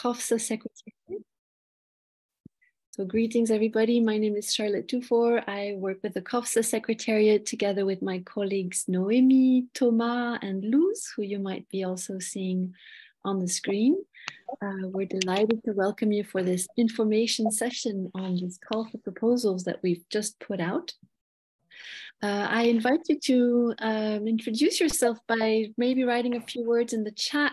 CoFSA Secretary. So greetings, everybody. My name is Charlotte Dufour. I work with the CoFSA Secretariat together with my colleagues Noemi, Thomas, and Luz, who you might be also seeing on the screen. We're delighted to welcome you for this information session on this call for proposals that we've just put out. I invite you to introduce yourself by maybe writing a few words in the chat,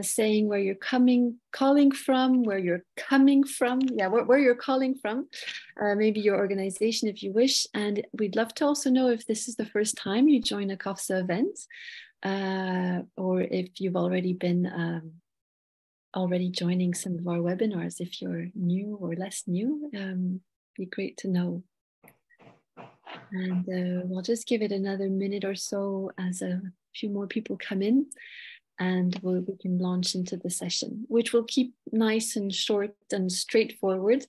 saying where you're calling from, where you're coming from, where you're calling from, maybe your organization if you wish. And we'd love to also know if this is the first time you join a CoFSA event, or if you've already been joining some of our webinars. If you're new or less new, be great to know. And we'll just give it another minute or so as a few more people come in, and we can launch into the session, which will keep nice and short and straightforward,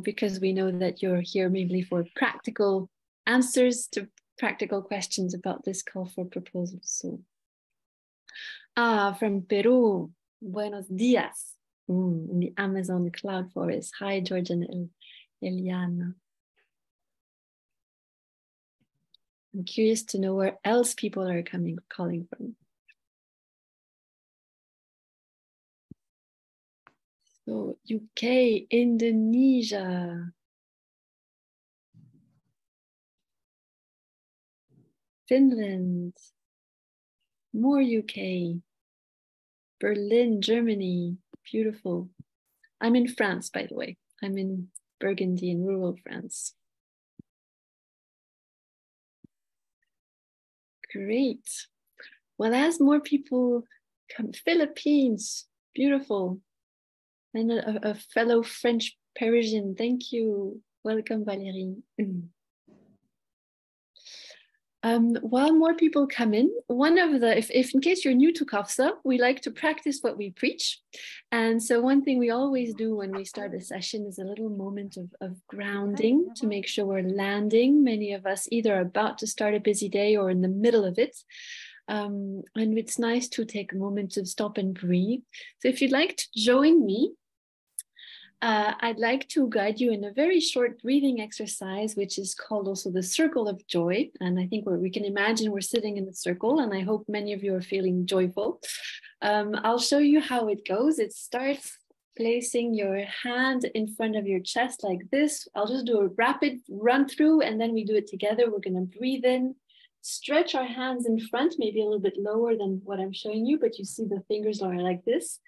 because we know that you're here mainly for practical answers to practical questions about this call for proposals. So, from Peru, buenos días, in the Amazon cloud forest. Hi, George and Eliana. I'm curious to know where else people are calling from. So UK, Indonesia, Finland, more UK, Berlin, Germany, beautiful. I'm in France, by the way. I'm in Burgundy in rural France. Great. Well, as more people come, Philippines, beautiful. And a fellow French Parisian, thank you. Welcome, Valérie. While more people come in, one of the, if in case you're new to CoFSA, we like to practice what we preach. And so one thing we always do when we start a session is a little moment of grounding to make sure we're landing. Many of us either are about to start a busy day or in the middle of it. And it's nice to take a moment to stop and breathe. So if you'd like to join me, I'd like to guide you in a very short breathing exercise, which is called also the circle of joy. And I think we can imagine we're sitting in a circle, and I hope many of you are feeling joyful. I'll show you how it goes. It starts placing your hand in front of your chest like this. I'll just do a rapid run through, and then we do it together. We're going to breathe in, stretch our hands in front, maybe a little bit lower than what I'm showing you, but you see the fingers are like this.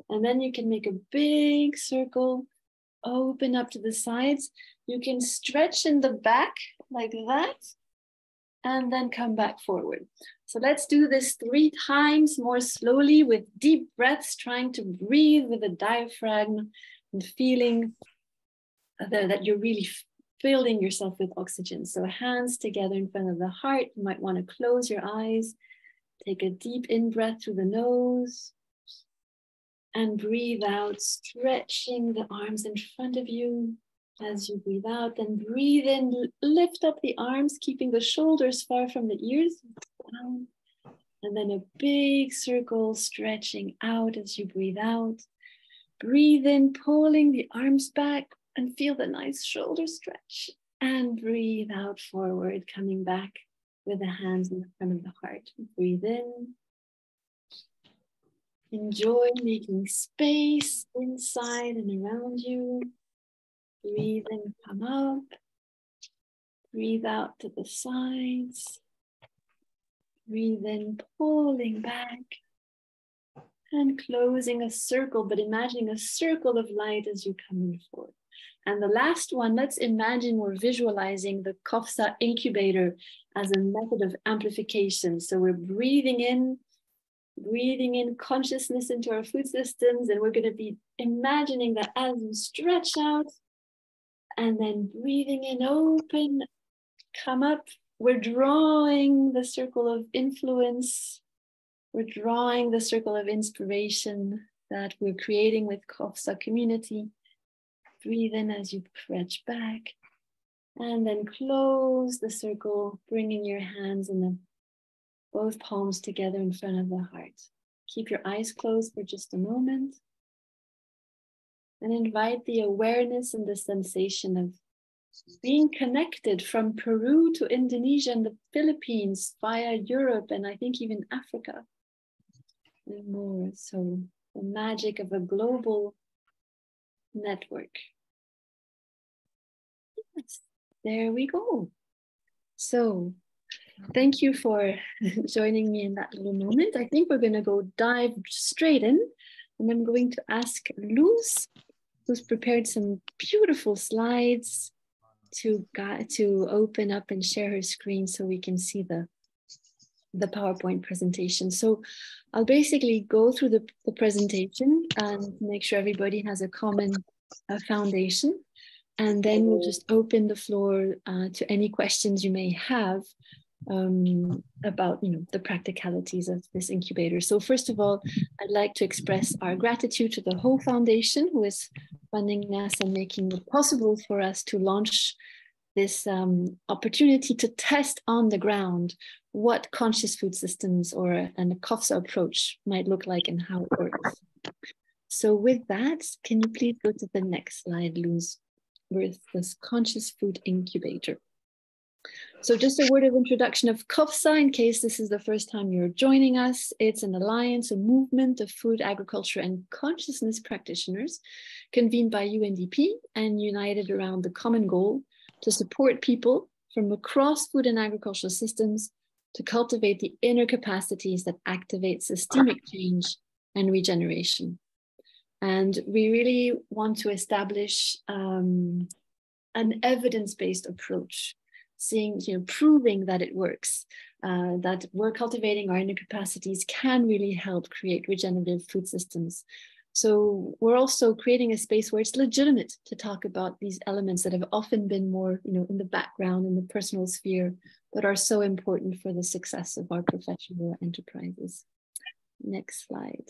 And then you can make a big circle, open up to the sides. You can stretch in the back like that, and then come back forward. So let's do this 3 times more slowly with deep breaths, trying to breathe with the diaphragm and feeling that you're really filling yourself with oxygen. So hands together in front of the heart. You might want to close your eyes. Take a deep in-breath through the nose. And breathe out, stretching the arms in front of you as you breathe out. Then breathe in, lift up the arms, keeping the shoulders far from the ears. Down. And then a big circle, stretching out as you breathe out. Breathe in, pulling the arms back, and feel the nice shoulder stretch. And breathe out forward, coming back with the hands in front of the heart. Breathe in. Enjoy making space inside and around you. Breathe in, come up. Breathe out to the sides. Breathe in, pulling back. And closing a circle, but imagining a circle of light as you come in forward. And the last one, let's imagine we're visualizing the CoFSA incubator as a method of amplification. So we're breathing in consciousness into our food systems, and we're going to be imagining that as you stretch out and then breathing in, open, come up, we're drawing the circle of influence, we're drawing the circle of inspiration that we're creating with CoFSA community. Breathe in as you stretch back, and then close the circle, bringing your hands in both palms together in front of the heart. Keep your eyes closed for just a moment. and invite the awareness and the sensation of being connected from Peru to Indonesia and the Philippines via Europe and I think even Africa and more. So the magic of a global network. Yes, there we go. So thank you for joining me in that little moment. I think we're going to go dive straight in, and I'm going to ask Luz, who's prepared some beautiful slides, to open up and share her screen so we can see the PowerPoint presentation. So I'll basically go through the presentation and make sure everybody has a common foundation. And then we'll just open the floor to any questions you may have about the practicalities of this incubator. So first of all, I'd like to express our gratitude to the whole foundation who is funding us and making it possible for us to launch this opportunity to test on the ground what conscious food systems or a CoFSA approach might look like and how it works. So with that, can you please go to the next slide, Luz, with this conscious food incubator. So just a word of introduction of CoFSA in case this is the first time you're joining us. It's an alliance, a movement of food, agriculture, and consciousness practitioners convened by UNDP and united around the common goal to support people from across food and agricultural systems to cultivate the inner capacities that activate systemic change and regeneration. And we really want to establish an evidence-based approach, proving that it works, that we're cultivating our inner capacities can really help create regenerative food systems. So we're also creating a space where it's legitimate to talk about these elements that have often been more, in the background, in the personal sphere, but are so important for the success of our professional enterprises. Next slide.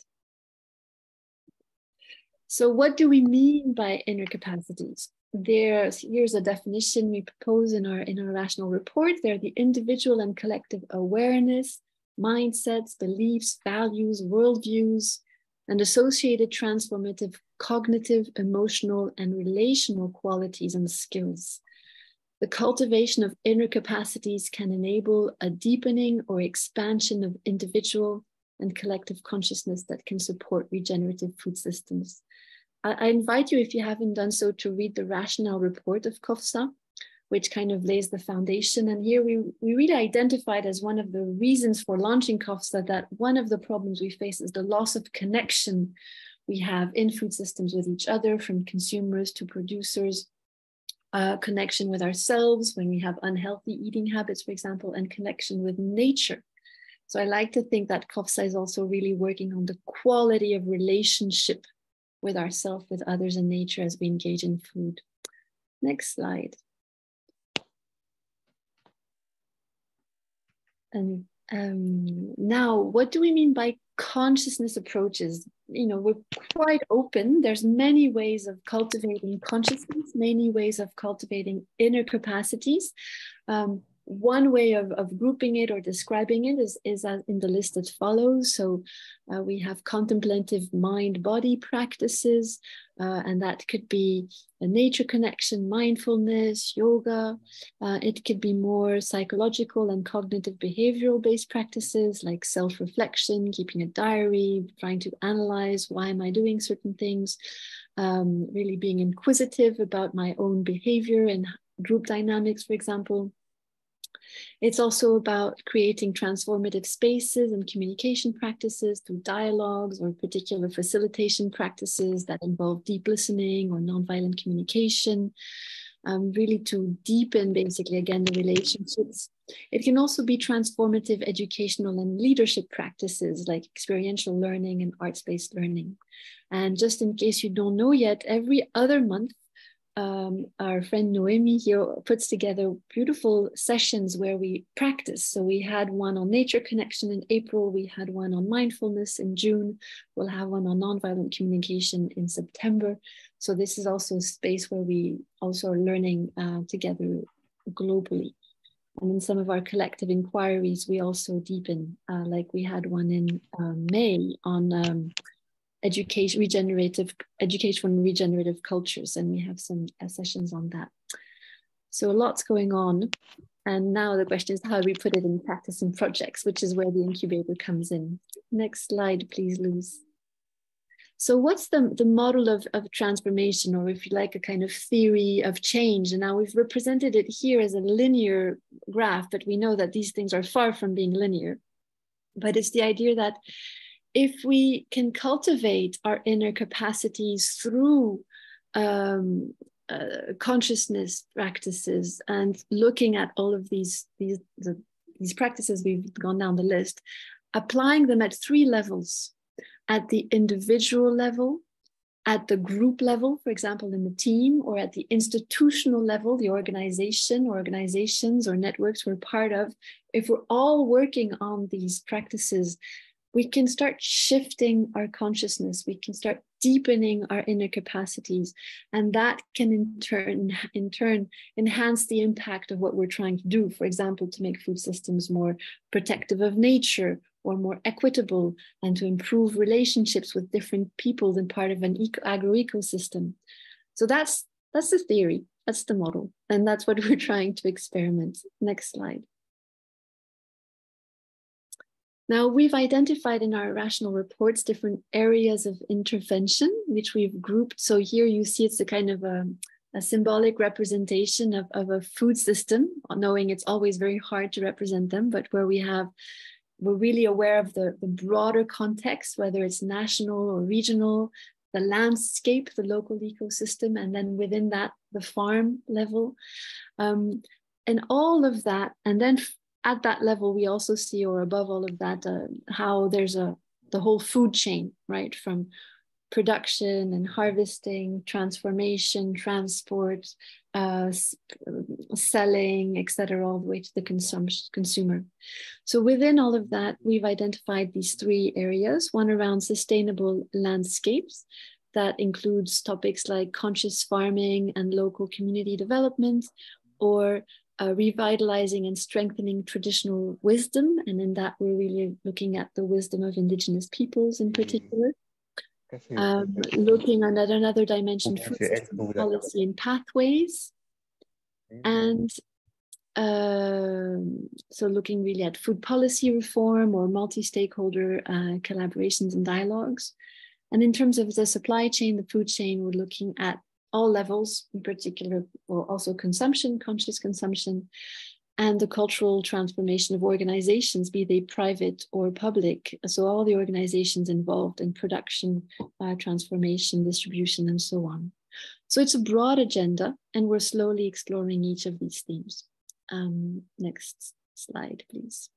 So what do we mean by inner capacities? Here's a definition we propose in our rational report. They're the individual and collective awareness, mindsets, beliefs, values, worldviews, and associated transformative cognitive, emotional, and relational qualities and skills. The cultivation of inner capacities can enable a deepening or expansion of individual and collective consciousness that can support regenerative food systems. I invite you, if you haven't done so, to read the rationale report of CoFSA, which kind of lays the foundation. And here we really identified as one of the reasons for launching CoFSA that one of the problems we face is the loss of connection we have in food systems with each other, from consumers to producers, connection with ourselves when we have unhealthy eating habits, for example, and connection with nature. So I like to think that CoFSA is also really working on the quality of relationship with ourselves, with others, and nature as we engage in food. Next slide. And now, what do we mean by consciousness approaches? We're quite open. There's many ways of cultivating consciousness, many ways of cultivating inner capacities. One way of grouping it or describing it is in the list that follows. So we have contemplative mind-body practices, and that could be a nature connection, mindfulness, yoga. It could be more psychological and cognitive behavioral-based practices like self-reflection, keeping a diary, trying to analyze why am I doing certain things, really being inquisitive about my own behavior and group dynamics, for example. It's also about creating transformative spaces and communication practices through dialogues or particular facilitation practices that involve deep listening or nonviolent communication, really to deepen, basically, again, the relationships. It can also be transformative educational and leadership practices like experiential learning and arts-based learning. And just in case you don't know yet, every other month, our friend Noemi here puts together beautiful sessions where we practice. So we had one on nature connection in April. We had one on mindfulness in June. We'll have one on nonviolent communication in September. So this is also a space where we also are learning together globally. And in some of our collective inquiries, we also deepen, like we had one in May on education and regenerative cultures, and we have some sessions on that. So lots going on. And now the question is, how do we put it in practice and projects, which is where the incubator comes in. Next slide, please, Luz. So what's the model of transformation, or if you like, a kind of theory of change? And now we've represented it here as a linear graph, but we know that these things are far from being linear. But it's the idea that if we can cultivate our inner capacities through consciousness practices and looking at all of these practices we've gone down the list, applying them at 3 levels: at the individual level, at the group level, for example, in the team, or at the institutional level, the organizations or networks we're part of. If we're all working on these practices, we can start shifting our consciousness. We can start deepening our inner capacities. And that can in turn enhance the impact of what we're trying to do. For example, to make food systems more protective of nature, or more equitable, and to improve relationships with different peoples and part of an agro-ecosystem. So that's the theory, that's the model, and that's what we're trying to experiment. Next slide. Now, we've identified in our rational reports different areas of intervention, which we've grouped. So here you see it's a kind of a symbolic representation of a food system, knowing it's always very hard to represent them, but where we're really aware of the broader context, whether it's national or regional, the landscape, the local ecosystem, and then within that, the farm level. And all of that, and then at that level, we also see, or above all of that, how there's the whole food chain, right? From production and harvesting, transformation, transport, selling, etc., all the way to the consumer. So within all of that, we've identified these 3 areas: one around sustainable landscapes, that includes topics like conscious farming and local community development, or revitalizing and strengthening traditional wisdom. And in that, we're really looking at the wisdom of indigenous peoples in particular. Looking at another dimension, food system policy and pathways. And so looking really at food policy reform or multi-stakeholder collaborations and dialogues. And in terms of the supply chain, the food chain, we're looking at all levels, in particular, or also consumption, conscious consumption, and the cultural transformation of organizations, be they private or public. So all the organizations involved in production, transformation, distribution, and so on. So it's a broad agenda, and we're slowly exploring each of these themes. Next slide, please.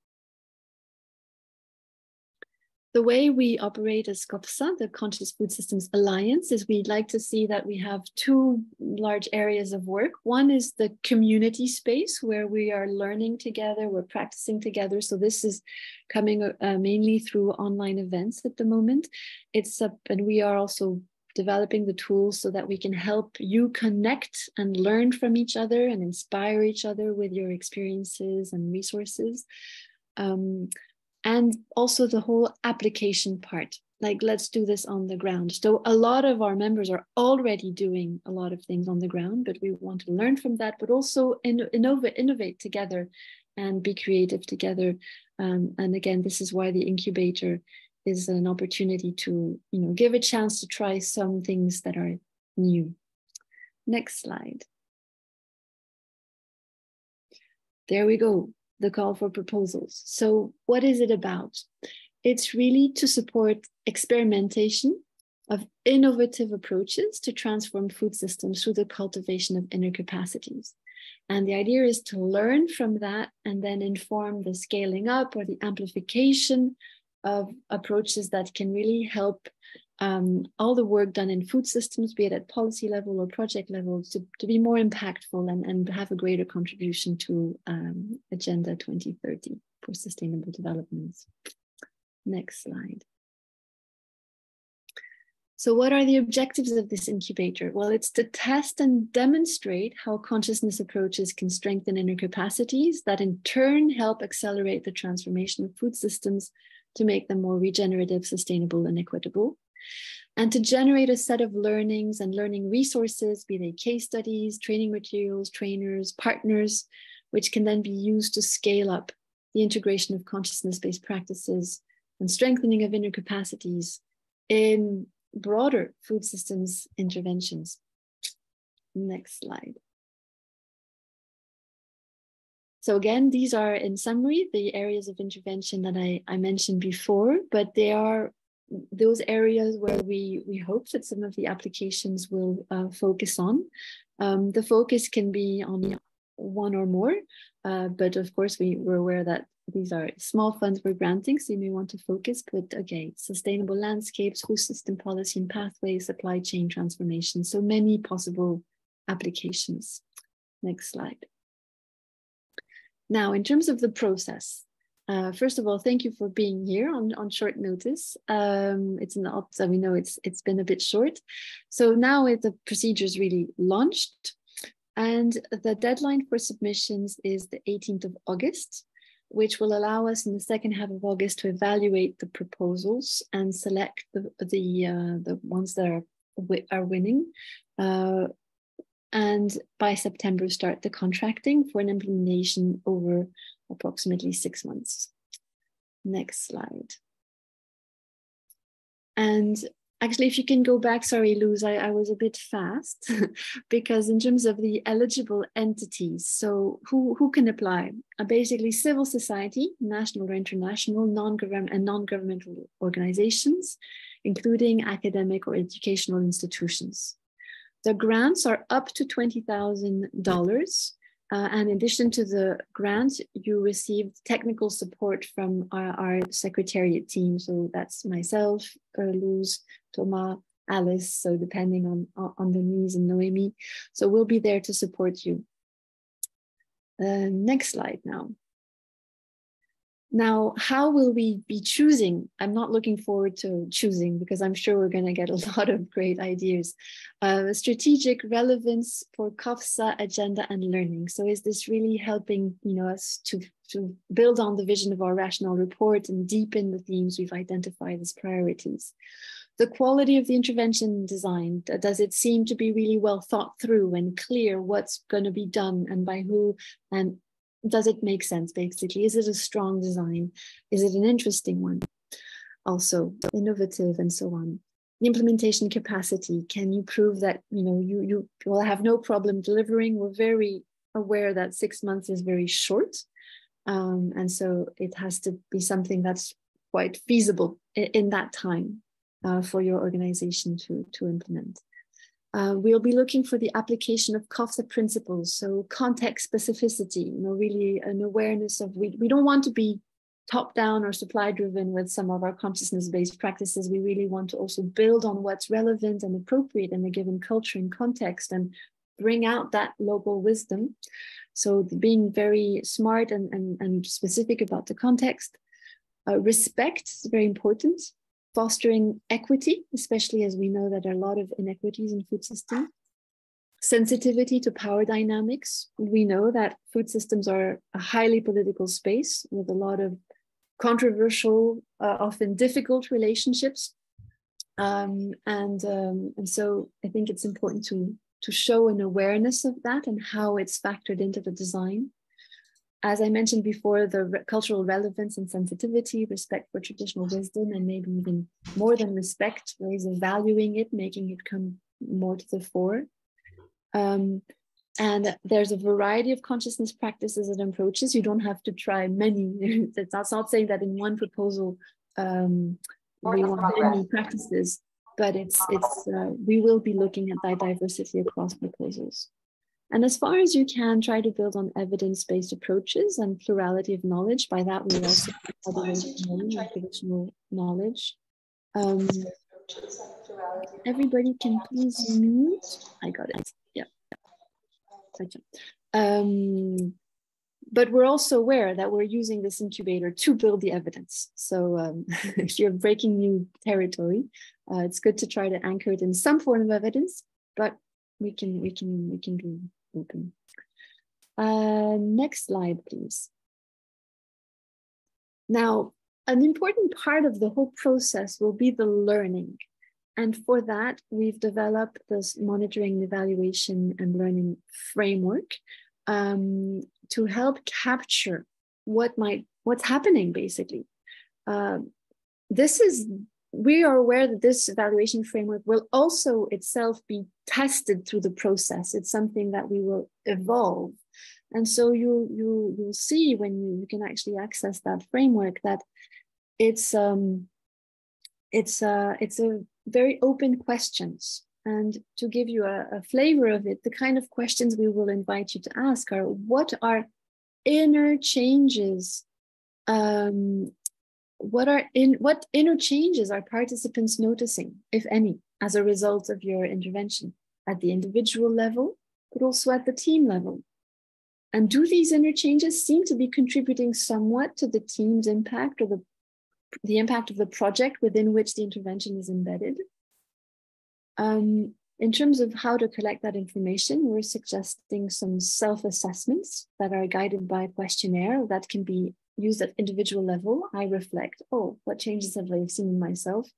The way we operate as CoFSA, the Conscious Food Systems Alliance, is we'd like to see that we have 2 large areas of work. One is the community space, where we are learning together, we're practicing together. So this is coming mainly through online events at the moment. And we are also developing the tools so that we can help you connect and learn from each other and inspire each other with your experiences and resources. And also the whole application part, like let's do this on the ground. So a lot of our members are already doing a lot of things on the ground, but we want to learn from that, but also innovate together and be creative together. And again, this is why the incubator is an opportunity to, give a chance to try some things that are new. Next slide. There we go. The call for proposals. So what is it about? It's really to support experimentation of innovative approaches to transform food systems through the cultivation of inner capacities. And the idea is to learn from that and then inform the scaling up or the amplification of approaches that can really help all the work done in food systems, be it at policy level or project level, to be more impactful and have a greater contribution to Agenda 2030 for sustainable development. Next slide. So what are the objectives of this incubator? Well, it's to test and demonstrate how consciousness approaches can strengthen inner capacities that in turn help accelerate the transformation of food systems to make them more regenerative, sustainable, and equitable. and to generate a set of learnings and learning resources, be they case studies, training materials, trainers, partners, which can then be used to scale up the integration of consciousness-based practices and strengthening of inner capacities in broader food systems interventions. Next slide. So again, these are in summary the areas of intervention that I mentioned before, but they are those areas where we hope that some of the applications will focus on. The focus can be on one or more, but of course we're aware that these are small funds we're granting, so you may want to focus, but again, sustainable landscapes, food system policy and pathways, supply chain transformation, so many possible applications. Next slide. Now, in terms of the process, first of all, thank you for being here on short notice. It's not, we know it's been a bit short. So now the procedure is really launched, and the deadline for submissions is the 18th of August, which will allow us in the second half of August to evaluate the proposals and select the ones that are winning. And by September, start the contracting for an implementation over approximately 6 months. Next slide. And actually, if you can go back, sorry, Luz, I was a bit fast because in terms of the eligible entities, so who can apply? Basically, civil society, national or international, non-governmental organizations, including academic or educational institutions. The grants are up to $20,000. And in addition to the grant, you received technical support from our secretariat team. So that's myself, Luz, Thomas, Alice. So depending on the needs, and Noemi. So we'll be there to support you. Next slide now. Now, how will we be choosing? I'm not looking forward to choosing because I'm sure we're going to get a lot of great ideas. Strategic relevance for CoFSA agenda and learning. So is this really helping us to build on the vision of our rationale report and deepen the themes we've identified as priorities? The quality of the intervention design, does it seem to be really well thought through and clear what's going to be done and by who, and does it make sense, basically? Is it a strong design? Is it an interesting one? Also, innovative and so on. The implementation capacity, can you prove that you will have no problem delivering? We're very aware that 6 months is very short. And so it has to be something that's quite feasible in that time for your organization to implement. We'll be looking for the application of CoFSA principles, so context specificity, really an awareness of, we don't want to be top-down or supply-driven with some of our consciousness-based practices. We really want to also build on what's relevant and appropriate in a given culture and context and bring out that local wisdom. So being very smart and specific about the context. Respect is very important. Fostering equity, especially as we know that there are a lot of inequities in food systems. Sensitivity to power dynamics. We know that food systems are a highly political space with a lot of controversial, often difficult relationships. And so I think it's important to show an awareness of that and how it's factored into the design. As I mentioned before, the cultural relevance and sensitivity, respect for traditional wisdom, and maybe even more than respect, ways of valuing it, making it come more to the fore. And there's a variety of consciousness practices and approaches. You don't have to try many. That's not saying that in one proposal we want many practices, but we will be looking at that diversity across proposals. And as far as you can, try to build on evidence-based approaches and plurality of knowledge. By that, we also other ways of knowing and traditional knowledge. Everybody can please mute. I got it. Yeah. But we're also aware that we're using this incubator to build the evidence. So if you're breaking new territory, it's good to try to anchor it in some form of evidence, but we can be open. Next slide, please. Now, an important part of the whole process will be the learning. And for that, we've developed this monitoring, evaluation, and learning framework to help capture what's happening, basically. We are aware that this evaluation framework will also itself be tested through the process. It's something that we will evolve. And so you'll see when you can actually access that framework that it's a very open questions. And to give you a flavor of it, the kind of questions we will invite you to ask are, what are inner changes? What inner changes are participants noticing, if any, as a result of your intervention at the individual level, but also at the team level? And do these inner changes seem to be contributing somewhat to the team's impact or the impact of the project within which the intervention is embedded? In terms of how to collect that information, we're suggesting some self-assessments that are guided by a questionnaire that can be used at individual level. I reflect, what changes have I seen in myself?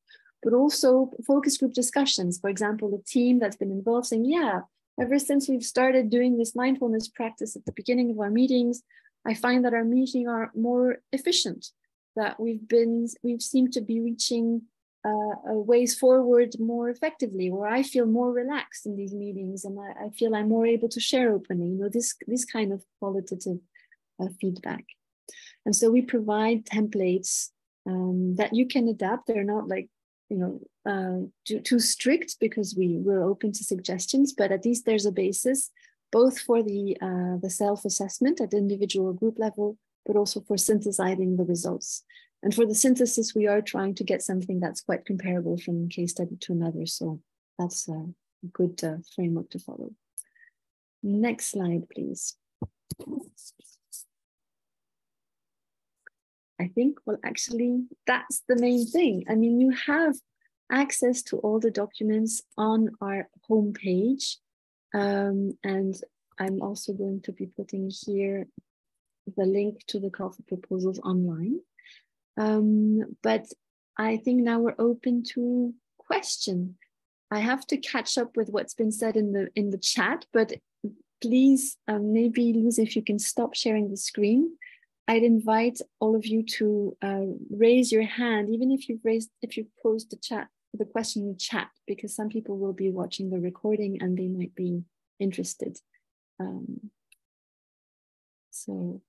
But also focus group discussions. For example, a team that's been involved saying, yeah, ever since we've started doing this mindfulness practice at the beginning of our meetings, I find that our meetings are more efficient, that we've seemed to be reaching ways forward more effectively, where I feel more relaxed in these meetings and I feel I'm more able to share openly, this kind of qualitative feedback. And so we provide templates that you can adapt. They're not like, too strict, because we're open to suggestions, but at least there's a basis both for the self-assessment at the individual group level, but also for synthesizing the results. And for the synthesis, we are trying to get something that's quite comparable from case study to another. So that's a good framework to follow. Next slide, please. I think, well, actually, that's the main thing. I mean, you have access to all the documents on our homepage. And I'm also going to be putting here the link to the call for proposals online. But I think now we're open to question. I have to catch up with what's been said in the chat, but please, maybe Luz, if you can stop sharing the screen. I'd invite all of you to raise your hand, even if you've posed the question in the chat, because some people will be watching the recording and they might be interested. So,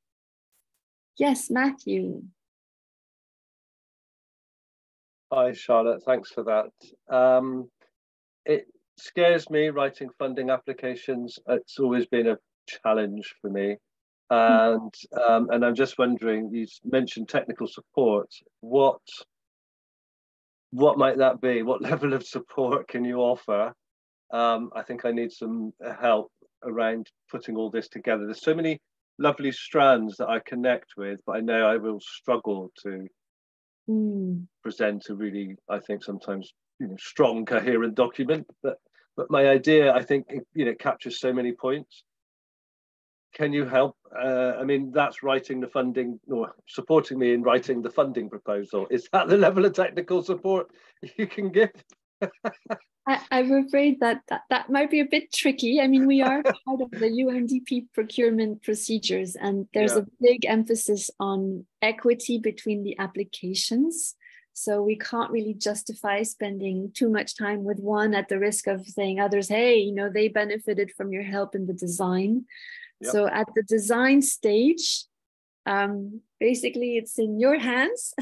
yes, Matthew. Hi, Charlotte. Thanks for that. It scares me, writing funding applications. It's always been a challenge for me. And I'm just wondering, you mentioned technical support. What might that be? What level of support can you offer? I think I need some help around putting all this together. There's so many lovely strands that I connect with, but I know I will struggle to present a really, I think sometimes, strong, coherent document. But my idea, I think, captures so many points. Can you help? I mean, that's writing the funding, or supporting me in writing the funding proposal. Is that the level of technical support you can give? I'm afraid that might be a bit tricky. I mean, we are part of the UNDP procurement procedures, and there's a big emphasis on equity between the applications. So we can't really justify spending too much time with one at the risk of saying others, hey, they benefited from your help in the design. Yep. So at the design stage, basically it's in your hands.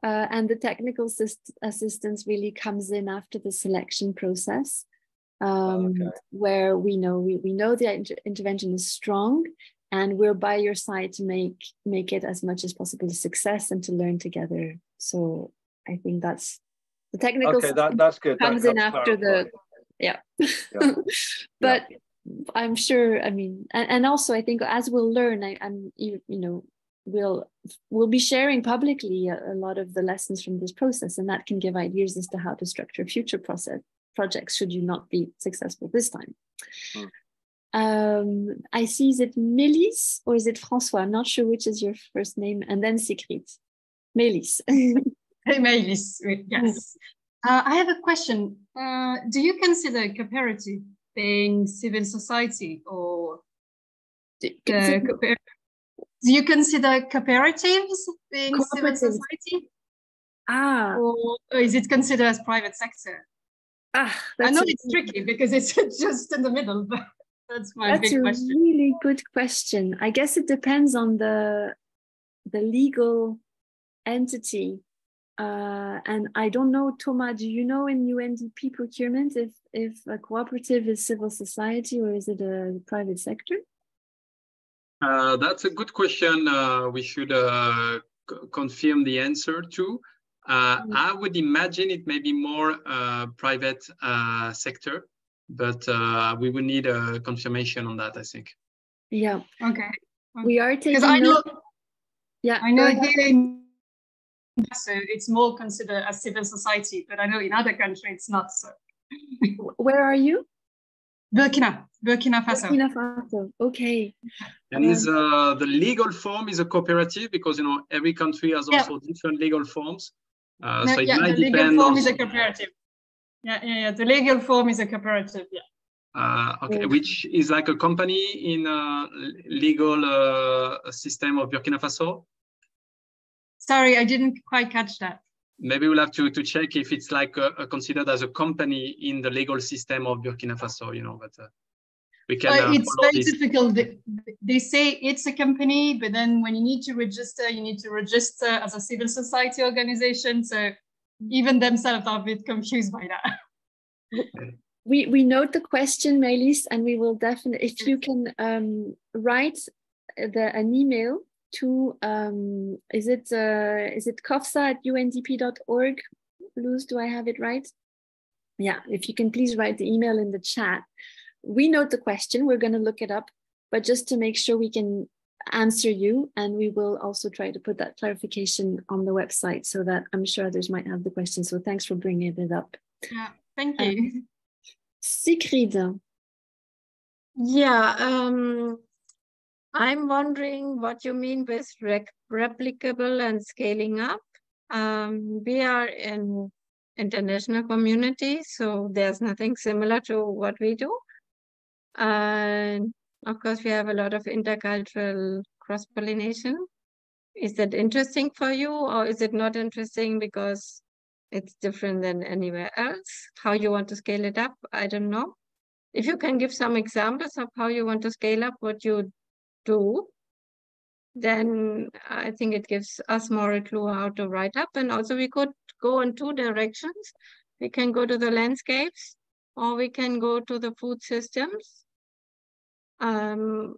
And the technical assistance really comes in after the selection process, where we know the intervention is strong, and we're by your side to make it as much as possible a success and to learn together. So I think that's the technical. Okay, that's good. Comes in after the, but. Yeah. I'm sure. I mean, and also I think as we'll learn, we'll be sharing publicly a lot of the lessons from this process, and that can give ideas as to how to structure future projects should you not be successful this time. I see, is it Mélis or is it François? I'm not sure which is your first name, and then Sigrid. Mélis. Mélis, yes. I have a question. Do you consider cooperative being civil society, or do you consider cooperatives being civil society? Or is it considered as private sector? I know it's tricky because it's just in the middle, but that's my big question. That's a really good question. I guess it depends on the legal entity. And I don't know, Thomas, do you know in UNDP procurement if a cooperative is civil society or is it a private sector? That's a good question. We should confirm the answer to. I would imagine it may be more private sector, but we will need a confirmation on that, I think. Yeah. Okay. We are taking I know here in so it's more considered as civil society, but I know in other countries it's not so. Where are you? Burkina Faso. Burkina Faso. Okay. And is the legal form is a cooperative, because every country has also different legal forms. So it might the depend. Legal form is a cooperative. Yeah. The legal form is a cooperative. Yeah. Okay, which is like a company in a legal system of Burkina Faso. Sorry, I didn't quite catch that. Maybe we'll have to check if it's like considered as a company in the legal system of Burkina Faso, but we can. It's very difficult. They say it's a company, but then when you need to register as a civil society organization. So even themselves are a bit confused by that. We note the question, Maëlys, and we will definitely, if you can write an email to is it CoFSA@undp.org? Luz, do I have it right? Yeah, if you can please write the email in the chat. We note the question, we're going to look it up, but just to make sure we can answer you, and we will also try to put that clarification on the website so that I'm sure others might have the question. So thanks for bringing it up. Yeah, thank you. Sigrid. Yeah, I'm wondering what you mean with replicable and scaling up. We are in international community, so there's nothing similar to what we do. And of course, we have a lot of intercultural cross-pollination. Is that interesting for you, or is it not interesting because it's different than anywhere else? How you want to scale it up, I don't know. If you can give some examples of how you want to scale up what you do, then I think it gives us more a clue how to write up. And also we could go in two directions. We can go to the landscapes, or we can go to the food systems. Can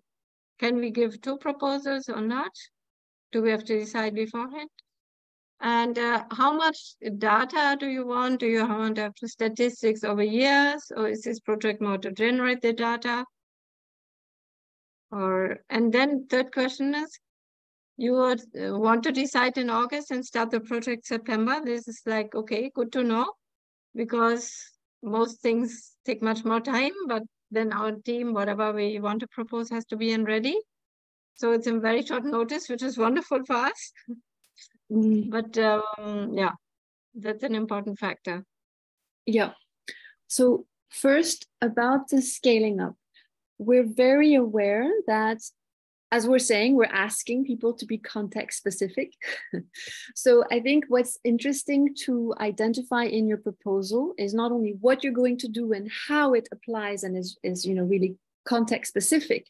we give two proposals or not? Do we have to decide beforehand? And how much data do you want? Do you want to have the statistics over years, or is this project more to generate the data? And then third question is, you would want to decide in August and start the project September. This is like, okay, good to know, because most things take much more time, but then our team, whatever we want to propose, has to be in ready. So it's in very short notice, which is wonderful for us. But yeah, that's an important factor. Yeah. So first, about the scaling up, we're very aware that, as we're saying, we're asking people to be context specific. So I think what's interesting to identify in your proposal is not only what you're going to do and how it applies and is really context specific,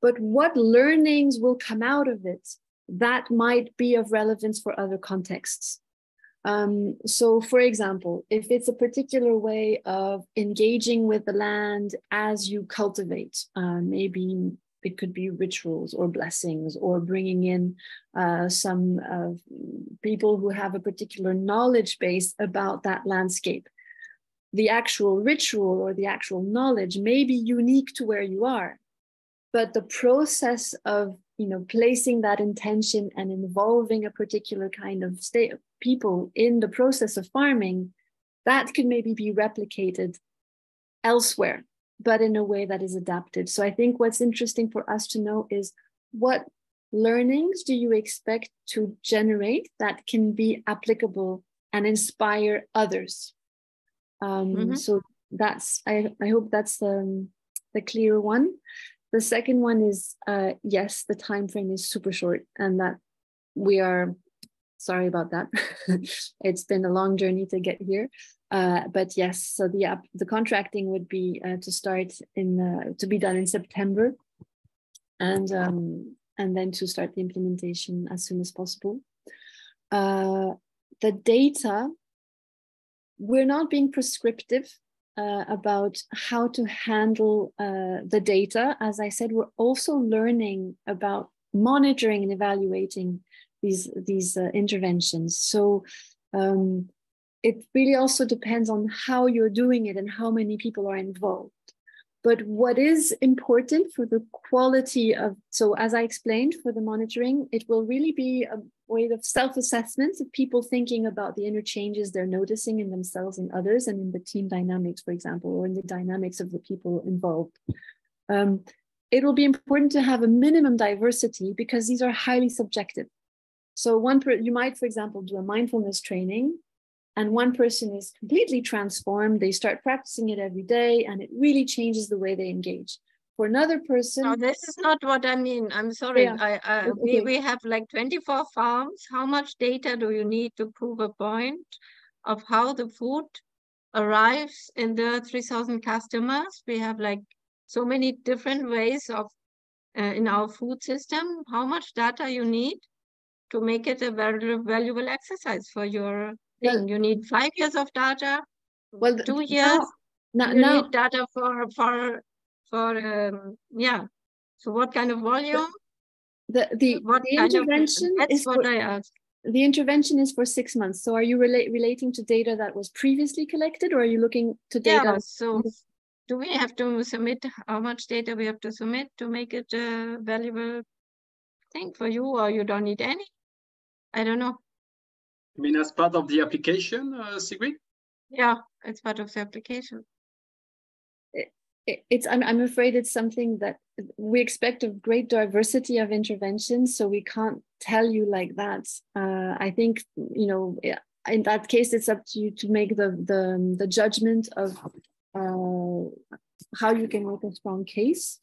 but what learnings will come out of it that might be of relevance for other contexts. So for example, if it's a particular way of engaging with the land as you cultivate, maybe it could be rituals or blessings, or bringing in some people who have a particular knowledge base about that landscape. The actual ritual or the actual knowledge may be unique to where you are, but the process of placing that intention and involving a particular kind of people in the process of farming, that could maybe be replicated elsewhere, but in a way that is adapted. So I think what's interesting for us to know is, what learnings do you expect to generate that can be applicable and inspire others? So that's, I hope that's the clear one. The second one is, yes, the time frame is super short, and that we are sorry about that. It's been a long journey to get here. But yes, so the contracting would be to start to be done in September, and then to start the implementation as soon as possible. The data, we're not being prescriptive about how to handle the data. As I said, we're also learning about monitoring and evaluating these interventions. So it really also depends on how you're doing it and how many people are involved. But what is important for the quality of, so as I explained, for the monitoring, it will really be a way of self-assessment of people thinking about the inner changes they're noticing in themselves and others, and in the team dynamics, for example, or in the dynamics of the people involved. It will be important to have a minimum diversity because these are highly subjective. So you might, for example, do a mindfulness training, and one person is completely transformed. They start practicing it every day, and it really changes the way they engage. For another person... No, this is not what I mean. I'm sorry. Yeah. We have like 24 farms. How much data do you need to prove a point of how the food arrives in the 3,000 customers? We have like so many different ways of in our food system. How much data you need to make it a very valuable exercise for your thing? Well, you need 5 years of data, well, 2 years. You need data for yeah. So what kind of volume? The intervention that's is what I asked. The intervention is for 6 months. So are you relating to data that was previously collected, or are you looking to data? Yeah, so do we have to submit how much data we have to submit to make it a valuable thing for you, or you don't need any? I don't know. I mean, as part of the application, Sigrid? Yeah, it's part of the application. I'm afraid it's something that we expect a great diversity of interventions, so we can't tell you like that. I think, you know, in that case, it's up to you to make the judgment of how you can make a strong case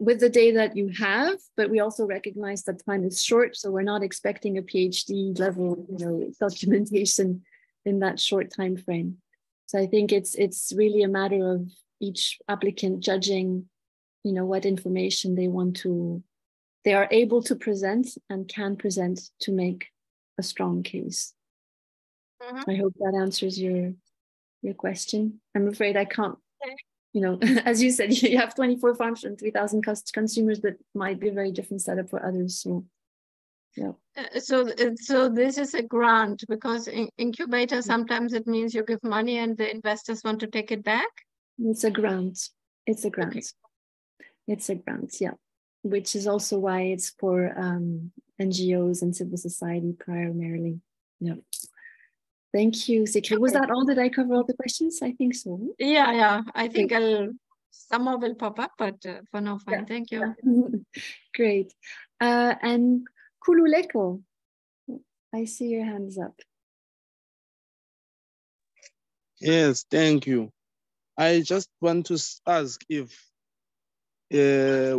with the data that you have. But we also recognize that time is short, so we're not expecting a PhD level, you know, documentation in that short time frame. So I think it's really a matter of each applicant judging, you know, what information they are able to present and can present to make a strong case. I hope that answers your question. I'm afraid I can't, you know, as you said, you have 24 farms and 3,000 consumers, that might be a very different setup for others. So, yeah. So this is a grant, because in incubator, sometimes it means you give money and the investors want to take it back. It's a grant. It's a grant. Okay. It's a grant, yeah. Which is also why it's for NGOs and civil society primarily. Yeah. Thank you, Sigrid. Was that all? Did I cover all the questions? I think so. Yeah. I think some more will pop up, but for now, fine. Yeah. Thank you. Yeah. Great. And Kululeko, I see your hands up. Yes, thank you. I just want to ask if there's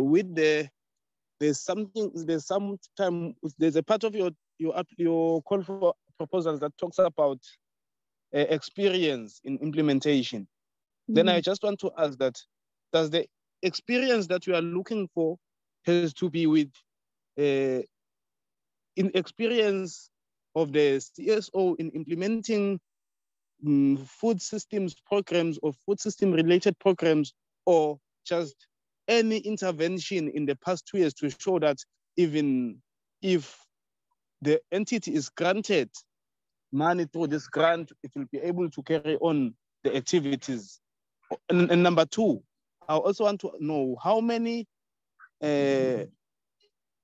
a part of your call for proposals that talks about experience in implementation. Mm-hmm. Then I just want to ask that, does the experience that you are looking for has to be with in experience of the CSO in implementing food systems programs or food system related programs, or just any intervention in the past 2 years to show that even if the entity is granted money through this grant, it will be able to carry on the activities? And number two, I also want to know how many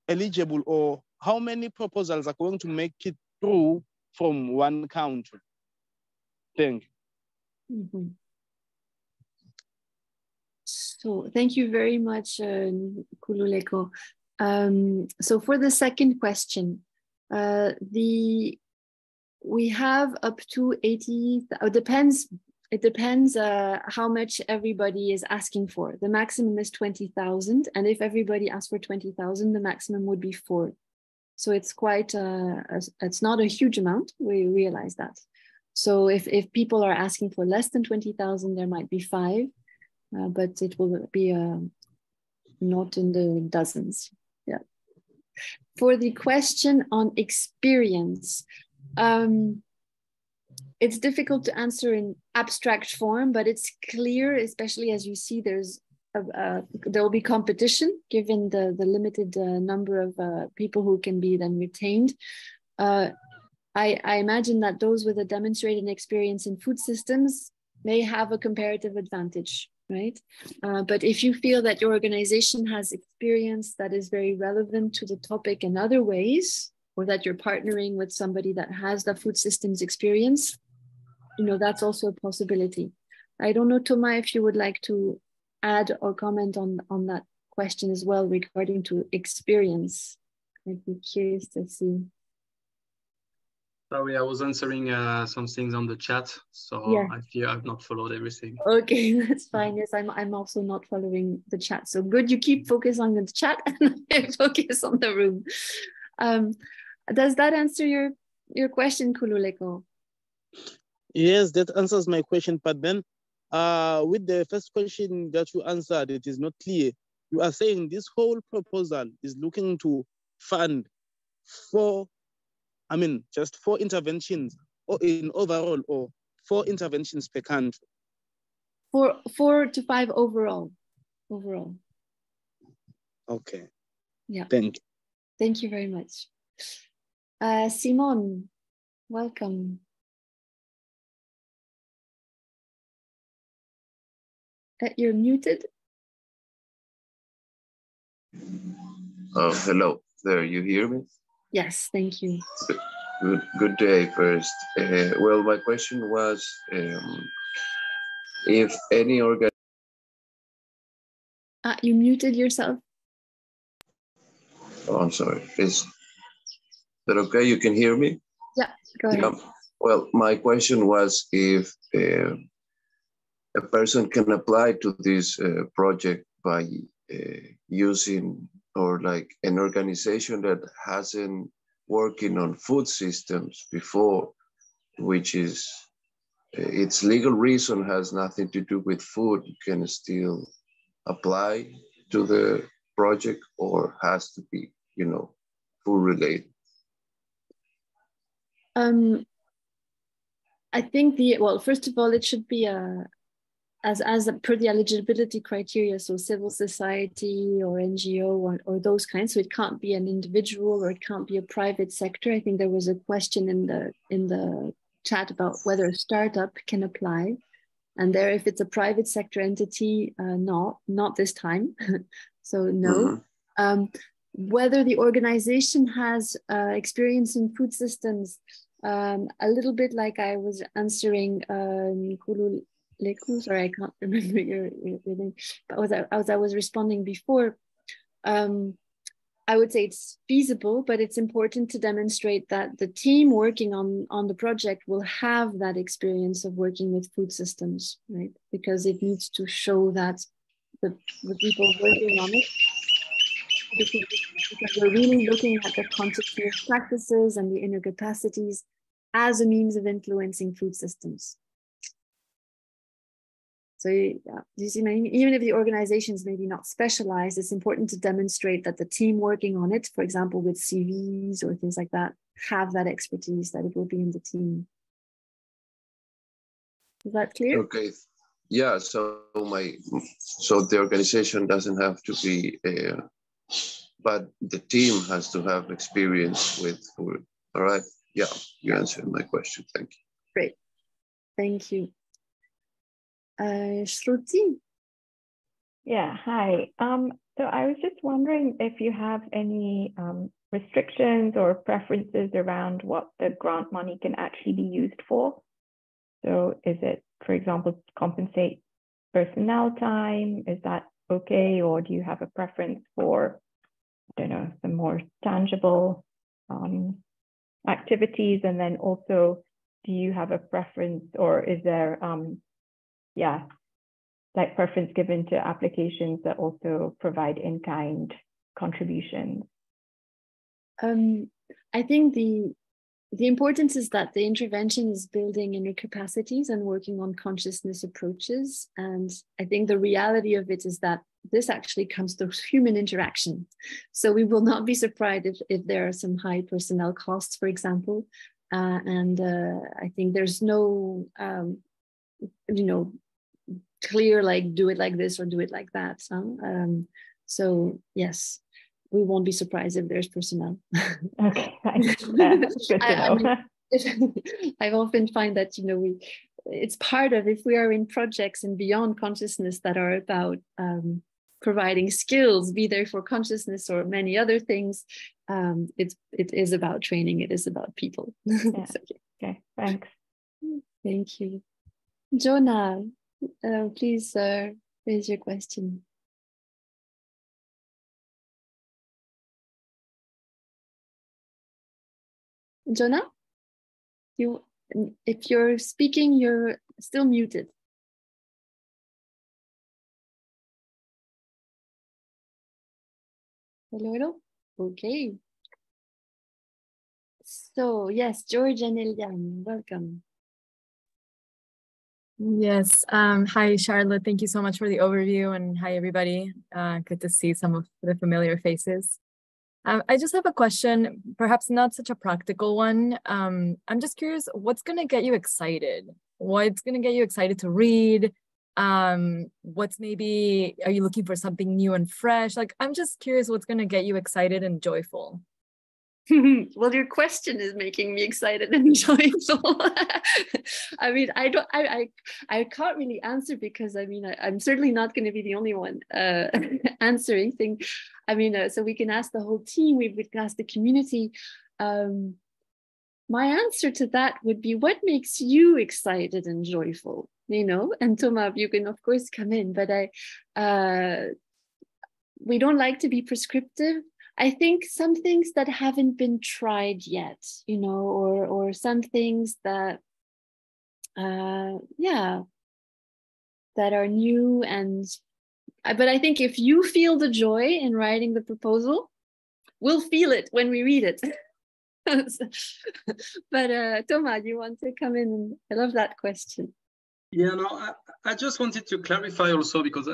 eligible or how many proposals are going to make it through from one country. Thank you. Mm-hmm. So thank you very much, Kululeko. So for the second question, we have up to 80, it depends it depends how much everybody is asking for. The maximum is 20,000, and if everybody asks for 20,000, the maximum would be 4. So it's quite, it's not a huge amount, we realize that. So if people are asking for less than 20,000, there might be 5, but it will be not in the dozens, yeah. For the question on experience, it's difficult to answer in abstract form, but it's clear, especially as you see, there will be competition given the limited number of people who can be then retained. I imagine that those with a demonstrated experience in food systems may have a comparative advantage, right? But if you feel that your organization has experience that is very relevant to the topic in other ways, or that you're partnering with somebody that has the food systems experience, that's also a possibility. I don't know, Thomas, if you would like to add or comment on that question as well regarding to experience. I'd be curious to see. Sorry, I was answering some things on the chat, so yeah. I fear I've not followed everything. Okay, that's fine. Yes, I'm also not following the chat. So good, you keep focus on the chat and focus on the room. Does that answer your question, Kululeko? Yes, that answers my question. But then with the first question that you answered, it is not clear. You are saying this whole proposal is looking to fund just 4 interventions, or in overall, or 4 interventions per country? 4 to 5 overall. Okay. Yeah. Thank you. Thank you very much. Simon, welcome. You're muted. Oh, hello there. You hear me? Yes, thank you. Good day first. Well, my question was if any organ. You muted yourself. Oh, I'm sorry. Is that okay? You can hear me? Yeah, go ahead. Yeah. Well, my question was if a person can apply to this project by using, or like an organization that hasn't working on food systems before, which is its legal reason has nothing to do with food, can still apply to the project, or has to be, food related? I think first of all, it should be as per the eligibility criteria, so civil society or NGO or those kinds. So it can't be an individual, or it can't be a private sector. I think there was a question in the chat about whether a startup can apply, and there, if it's a private sector entity, not this time. So no. Mm-hmm. Whether the organization has experience in food systems, a little bit like I was answering Leku, sorry, I can't remember your name, but as I was responding before, I would say it's feasible, but it's important to demonstrate that the team working on the project will have that experience of working with food systems, right? Because it needs to show that the people working on it, because we're really looking at the continuous practices and the inner capacities as a means of influencing food systems. So yeah, do you see, even if the organization is maybe not specialized, it's important to demonstrate that the team working on it, for example, with CVs or things like that, have that expertise, that it will be in the team. Is that clear? Okay. Yeah, so the organization doesn't have to be, but the team has to have experience with food. All right. Yeah, you answered my question. Thank you. Great. Thank you. Shruti? Yeah, hi. So I was just wondering if you have any restrictions or preferences around what the grant money can actually be used for. So is it, for example, to compensate personnel time? Is that okay? Or do you have a preference for, I don't know, some more tangible activities? And then also, do you have a preference, or is there yeah, like preference given to applications that also provide in-kind contributions? I think the importance is that the intervention is building inner capacities and working on consciousness approaches. And I think the reality of it is that this actually comes through human interaction. So we will not be surprised if there are some high personnel costs, for example. I think there's no, clear, like, do it like this or do it like that. So yes, we won't be surprised if there's personnel. Okay, thanks. Good to know. I often find that, it's part of, if we are in projects and beyond consciousness that are about providing skills, be there for consciousness or many other things, it is about training, it is about people. Yeah. So, okay, thanks. Thank you. Jonah, please raise your question. Jonah, if you're speaking, you're still muted. Hello. Okay. So yes, George and Eliane, welcome. Yes. Hi, Charlotte. Thank you so much for the overview, and hi, everybody. Good to see some of the familiar faces. I just have a question, perhaps not such a practical one. I'm just curious, what's going to get you excited? What's going to get you excited to read? What's maybe, are you looking for something new and fresh? Like, I'm just curious what's going to get you excited and joyful. Well, your question is making me excited and joyful. I mean, I can't really answer because I'm certainly not going to be the only one answering things. So we can ask the whole team, we can ask the community. My answer to that would be, what makes you excited and joyful? And Thomas, you can of course come in, but we don't like to be prescriptive. I think some things that haven't been tried yet, or some things that, that are new. But I think if you feel the joy in writing the proposal, we'll feel it when we read it. But Thomas, you want to come in? I love that question. Yeah, no, I just wanted to clarify also, because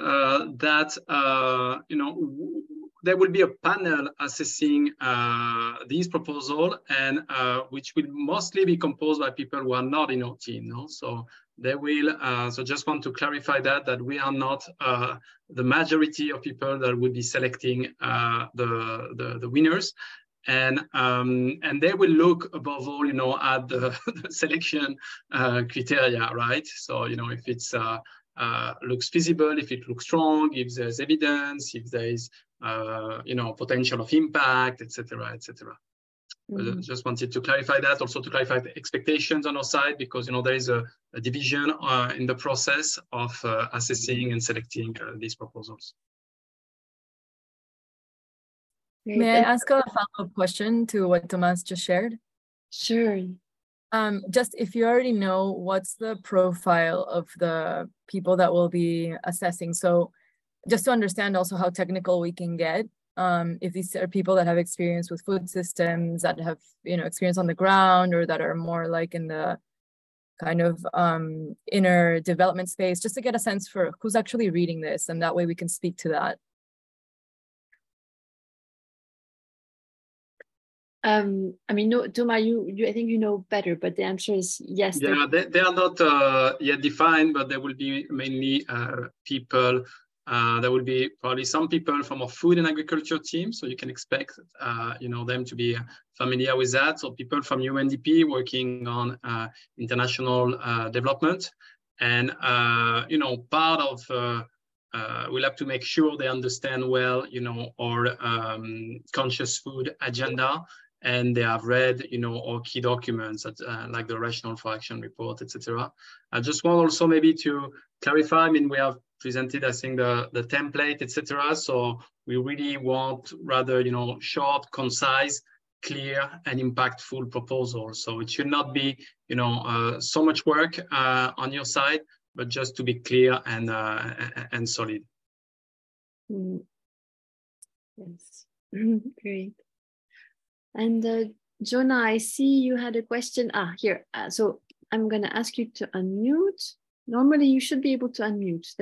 there will be a panel assessing these proposals, and which will mostly be composed by people who are not in our team. No? So they will. So just want to clarify that we are not the majority of people that will be selecting the winners. And they will look above all, at the selection criteria, right? So, if it's looks feasible, if it looks strong, if there's evidence, if there is, potential of impact, etc., etc. Mm-hmm. Just wanted to clarify that, also to clarify the expectations on our side, because there is a division in the process of assessing and selecting these proposals. May I ask a follow-up question to what Thomas just shared? Sure. Just if you already know, what's the profile of the people that will be assessing? So just to understand also how technical we can get, if these are people that have experience with food systems, that have, experience on the ground, or that are more like in the kind of inner development space, just to get a sense for who's actually reading this, and that way we can speak to that. No, Thomas, I think you know better, but the answer is yes. Yeah, they are not yet defined, but there will be mainly people. There will be probably some people from our food and agriculture team, so you can expect, them to be familiar with that. So people from UNDP working on international development, and part of we'll have to make sure they understand well, our conscious food agenda. And they have read, our key documents like the Rational for Action report, etc. I just want also maybe to clarify. We have presented, I think, the template, etc. So we really want rather, short, concise, clear, and impactful proposals. So it should not be, so much work on your side. but just to be clear and solid. Yes, great. And Jonah, I see you had a question. Here. So I'm going to ask you to unmute. Normally, you should be able to unmute.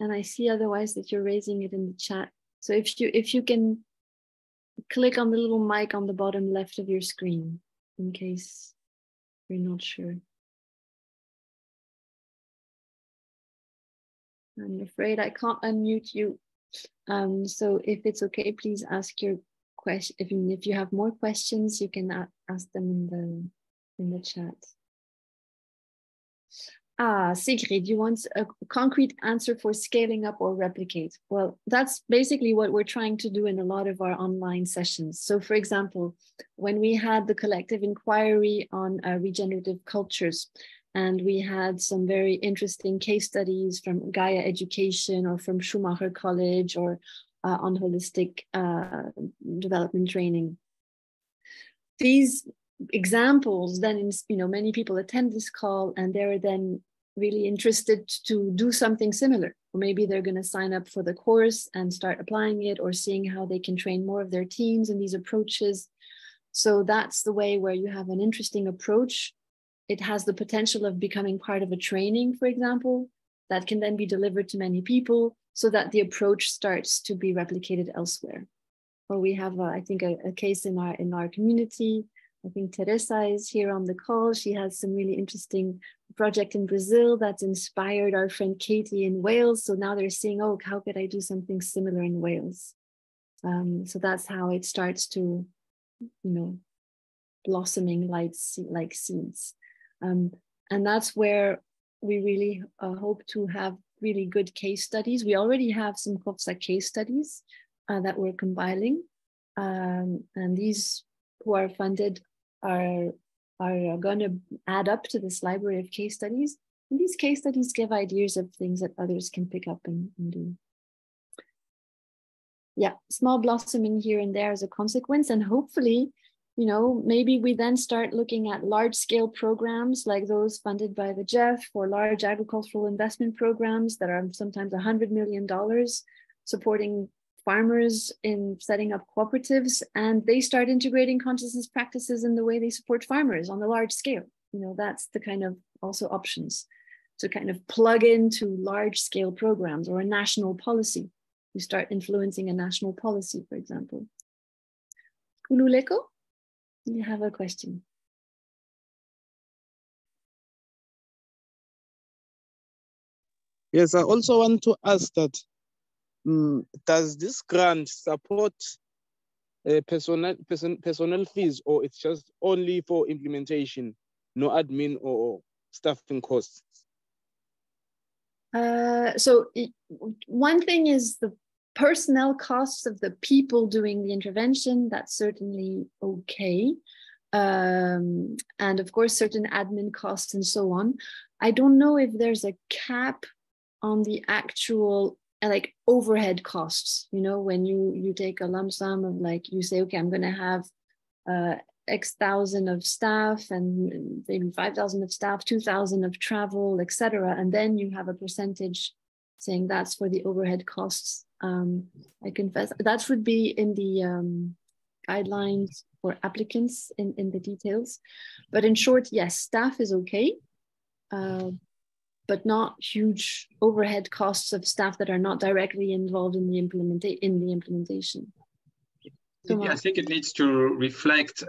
And I see otherwise that you're raising it in the chat. So if you can click on the little mic on the bottom left of your screen, in case you're not sure. I'm afraid I can't unmute you. So if it's okay, please ask your question. If you have more questions, you can ask them in the chat. Sigrid, you want a concrete answer for scaling up or replicate? Well, that's basically what we're trying to do in a lot of our online sessions. So for example, when we had the collective inquiry on regenerative cultures, and we had some very interesting case studies from Gaia Education or from Schumacher College or on holistic development training. These examples, then, many people attend this call and they're then really interested to do something similar. Or maybe they're going to sign up for the course and start applying it or seeing how they can train more of their teams in these approaches. So that's the way where you have an interesting approach. It has the potential of becoming part of a training, for example, that can then be delivered to many people so that the approach starts to be replicated elsewhere. Or we have, I think, a case in our community. I think Teresa is here on the call. She has some really interesting project in Brazil that's inspired our friend Katie in Wales. So now they're seeing, oh, how could I do something similar in Wales? So that's how it starts to, blossoming like seeds. And that's where we really hope to have really good case studies. We already have some CoFSA case studies that we're compiling. And these who are funded are going to add up to this library of case studies. And these case studies give ideas of things that others can pick up and do. Yeah, small blossoming here and there as a consequence. And hopefully, maybe we then start looking at large scale programs like those funded by the GEF or large agricultural investment programs that are sometimes $100 million supporting farmers in setting up cooperatives, and they start integrating consciousness practices in the way they support farmers on a large scale. That's the kind of also options to kind of plug into large scale programs or a national policy. You start influencing a national policy, for example. Kululeko, you have a question. Yes, I also want to ask that, does this grant support personnel fees, or it's just only for implementation, no admin or staffing costs? So one thing is the personnel costs of the people doing the intervention. That's certainly okay. And of course, certain admin costs and so on. I don't know if there's a cap on the actual overhead costs. When you take a lump sum of you say, okay, I'm going to have X thousand of staff and maybe 5,000 of staff, 2,000 of travel, etc. And then you have a percentage saying that's for the overhead costs. I confess that would be in the guidelines for applicants in the details. But in short, yes, staff is okay, but not huge overhead costs of staff that are not directly involved in the implementation. I think it needs to reflect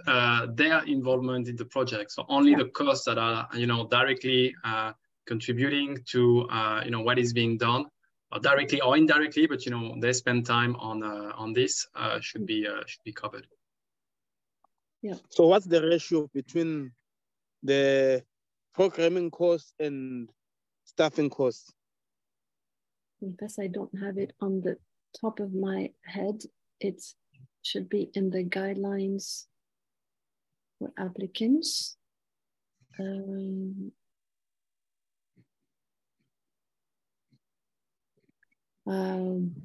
their involvement in the project. So only the costs that are, directly contributing to, what is being done, or directly or indirectly, but they spend time on this should be covered. Yeah. So what's the ratio between the programming costs and staffing costs? I guess I don't have it on the top of my head. It should be in the guidelines for applicants.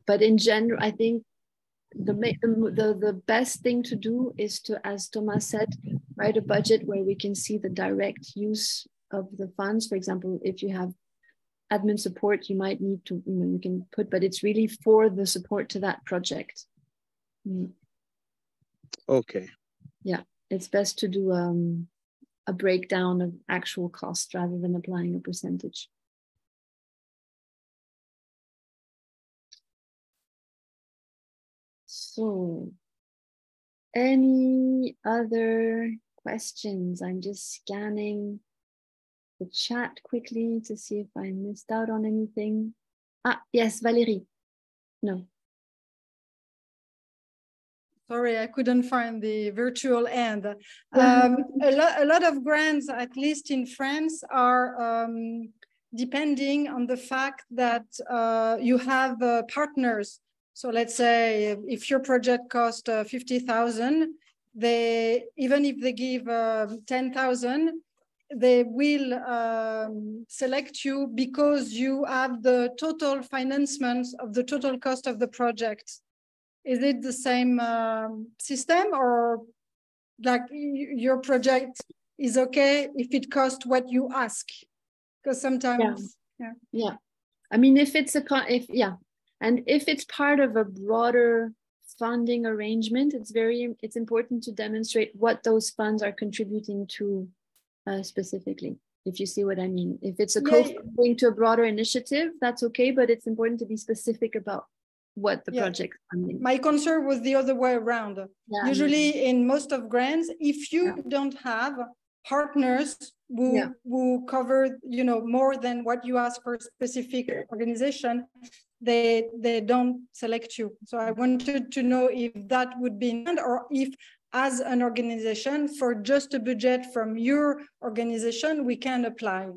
But in general, I think the best thing to do is to, as Thomas said, write a budget where we can see the direct use the funds. For example, if you have admin support, you might need to, you can put, but it's really for the support to that project. Okay. Yeah, it's best to do a breakdown of actual cost rather than applying a percentage. So, any other questions? I'm just scanning the chat quickly to see if I missed out on anything. Ah, yes, Valérie. No. Sorry, I couldn't find the virtual end. A lot of grants, at least in France, are depending on the fact that you have partners. So let's say if your project costs 50,000, even if they give 10,000, they will select you because you have the total financement of the total cost of the project. Is it the same system, or like your project is okay if it costs what you ask? Because sometimes, yeah. I mean, if it's and if it's part of a broader funding arrangement, it's important to demonstrate what those funds are contributing to specifically. If you see what I mean, if it's a co-funding to a broader initiative, that's okay, but it's important to be specific about what the project funding. My concern was the other way around. Usually in most of grants, if you don't have partners who cover, more than what you ask for a specific organization, they don't select you. So I wanted to know if that would be, or if as an organization, for just a budget from your organization, we can apply.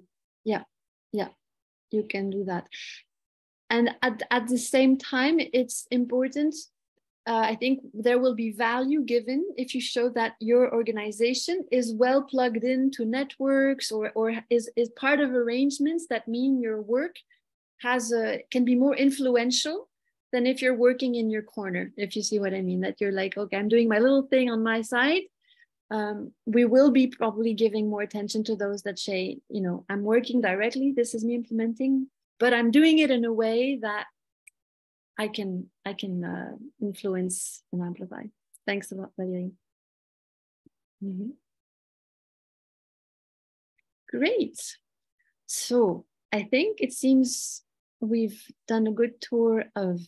Yeah, you can do that. And at the same time, it's important, I think there will be value given if you show that your organization is well plugged into networks or is part of arrangements that mean your work can be more influential than if you're working in your corner, if you see what I mean, that you're like, okay, I'm doing my little thing on my side. We will be probably giving more attention to those that say, I'm working directly, this is me implementing, but I'm doing it in a way that I can influence and amplify. Thanks a lot, Valérie. Great. So I think it seems we've done a good tour of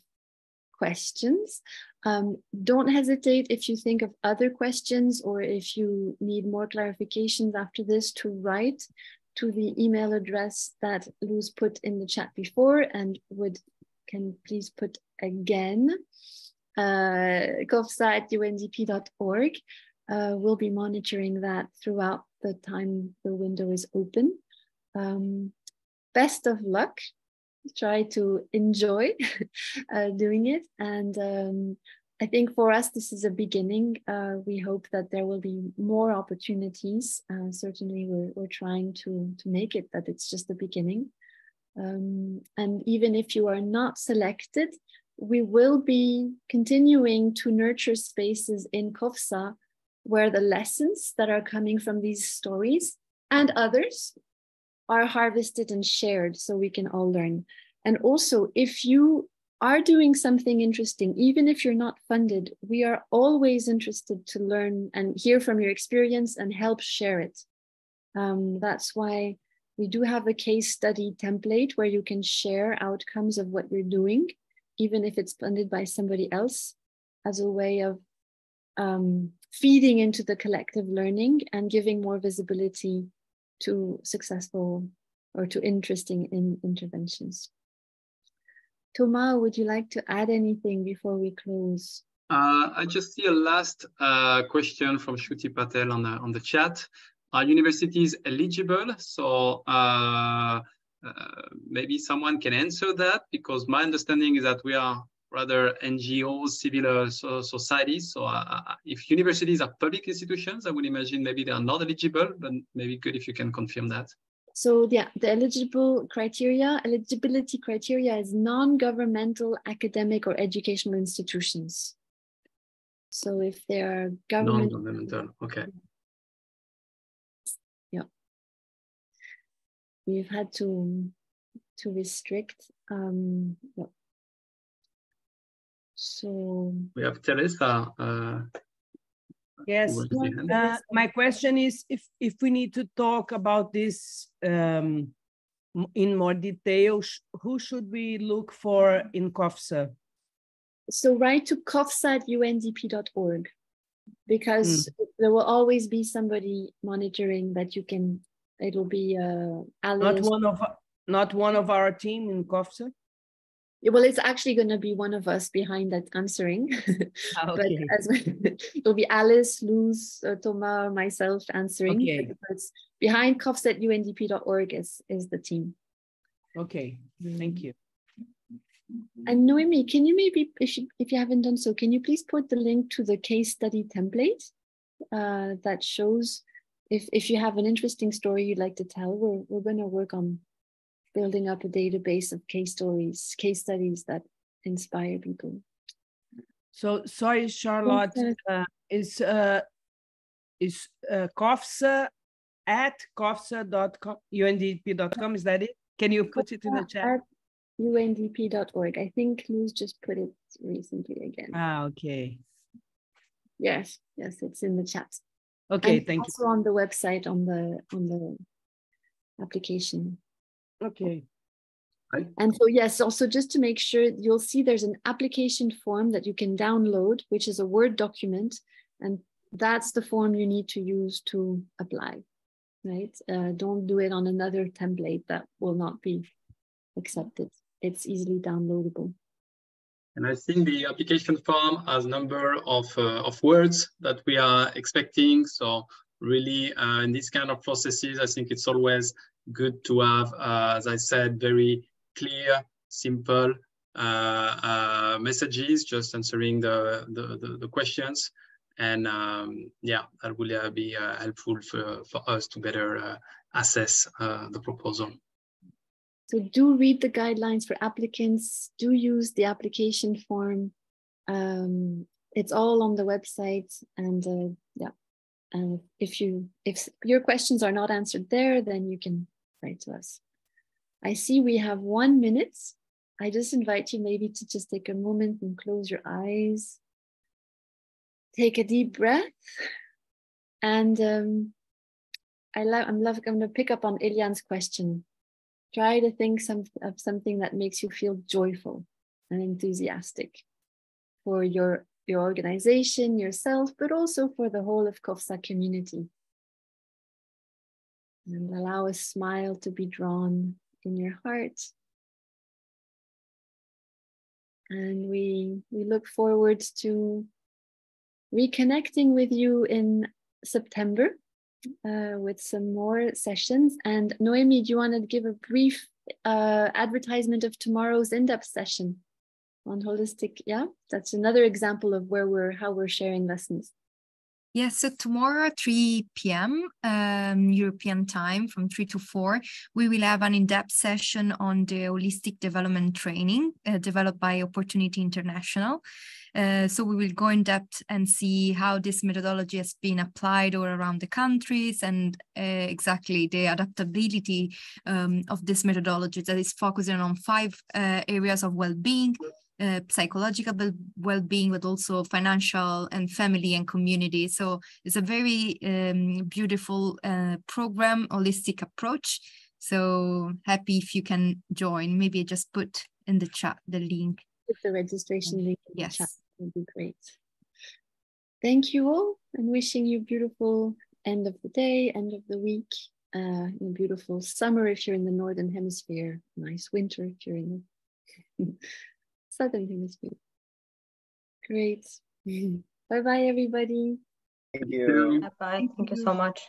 questions. Don't hesitate if you think of other questions or if you need more clarifications after this to write to the email address that Luz put in the chat before and can please put again, CoFSA@undp.org. We'll be monitoring that throughout the time the window is open. Best of luck. Try to enjoy doing it. And I think for us, this is a beginning. We hope that there will be more opportunities. Certainly, we're trying to make it that it's just the beginning. And even if you are not selected, we will be continuing to nurture spaces in CoFSA where the lessons that are coming from these stories and others are harvested and shared so we can all learn. And also, if you are doing something interesting, even if you're not funded, we are always interested to learn and hear from your experience and help share it. That's why we do have a case study template where you can share outcomes of what you're doing, even if it's funded by somebody else, as a way of feeding into the collective learning and giving more visibility to successful or to interesting interventions. Thomas, would you like to add anything before we close? I just see a last question from Shruti Patel on the chat. Are universities eligible? So maybe someone can answer that, because my understanding is that we are rather NGOs, civil societies. So if universities are public institutions, I would imagine maybe they are not eligible, but maybe good if you can confirm that. So yeah, the eligibility criteria is non-governmental academic or educational institutions. So if they are government, non-governmental, okay. Yeah. we've had to restrict. Yeah. So we have Teresa. Yes, my question is if we need to talk about this in more detail, who should we look for in CoFSA? So write to CoFSA@undp.org, because there will always be somebody monitoring that you can. It'll be Alice. Not one of our team in CoFSA. Well, it's actually going to be one of us behind that answering. Okay. But it'll be Alice, Luz, Thomas, or myself answering. Okay. Because behind CoFSA@undp.org is the team. Okay, thank you. And Noemi, can you maybe, if you haven't done so, can you please put the link to the case study template that shows if you have an interesting story you'd like to tell? We're going to work on building up a database of case studies that inspire people. So sorry, Charlotte, is CoFSA at CoFSA.com, UNDP.com, is that it? Can you put it in the chat? At UNDP.org. I think Luz just put it recently again. Okay. Yes, it's in the chat. Okay, and thank you. Also on the website, on the application. Okay. And so yes, also just to make sure, you'll see there's an application form that you can download, which is a Word document, and that's the form you need to use to apply, right? Don't do it on another template that will not be accepted. It's easily downloadable. And I think the application form has a number of words that we are expecting. So really, in these kind of processes, I think it's always good to have, as I said, very clear, simple messages, just answering the questions. And yeah, that will be helpful for us to better assess the proposal. So do read the guidelines for applicants, do use the application form. It's all on the website, and yeah. And if your questions are not answered there, then you can write to us. I see we have 1 minute. I just invite you maybe to just take a moment and close your eyes. Take a deep breath. And I'm going to pick up on Eliane's question. Try to think of something that makes you feel joyful and enthusiastic for your organization, yourself, but also for the whole of CoFSA community. And allow a smile to be drawn in your heart. And we look forward to reconnecting with you in September. With some more sessions. And Noemi, do you want to give a brief advertisement of tomorrow's in-depth session on holistic? Yeah, that's another example of how we're sharing lessons. Yes, so tomorrow at 3 p.m. European time, from 3 to 4, we will have an in-depth session on the holistic development training developed by Opportunity International. So we will go in depth and see how this methodology has been applied all around the countries, and exactly the adaptability of this methodology that is focusing on 5 areas of well-being: psychological well-being, but also financial and family and community. So it's a very beautiful program, holistic approach. So happy if you can join. Maybe just put in the chat the link. Put the registration link in yes. the chat. Would be great. Thank you all, and wishing you a beautiful end of the day, end of the week, a beautiful summer if you're in the Northern Hemisphere, nice winter if you're in the Southern Hemisphere. Great. Bye-bye, everybody. Thank you. Bye-bye. Thank you so much.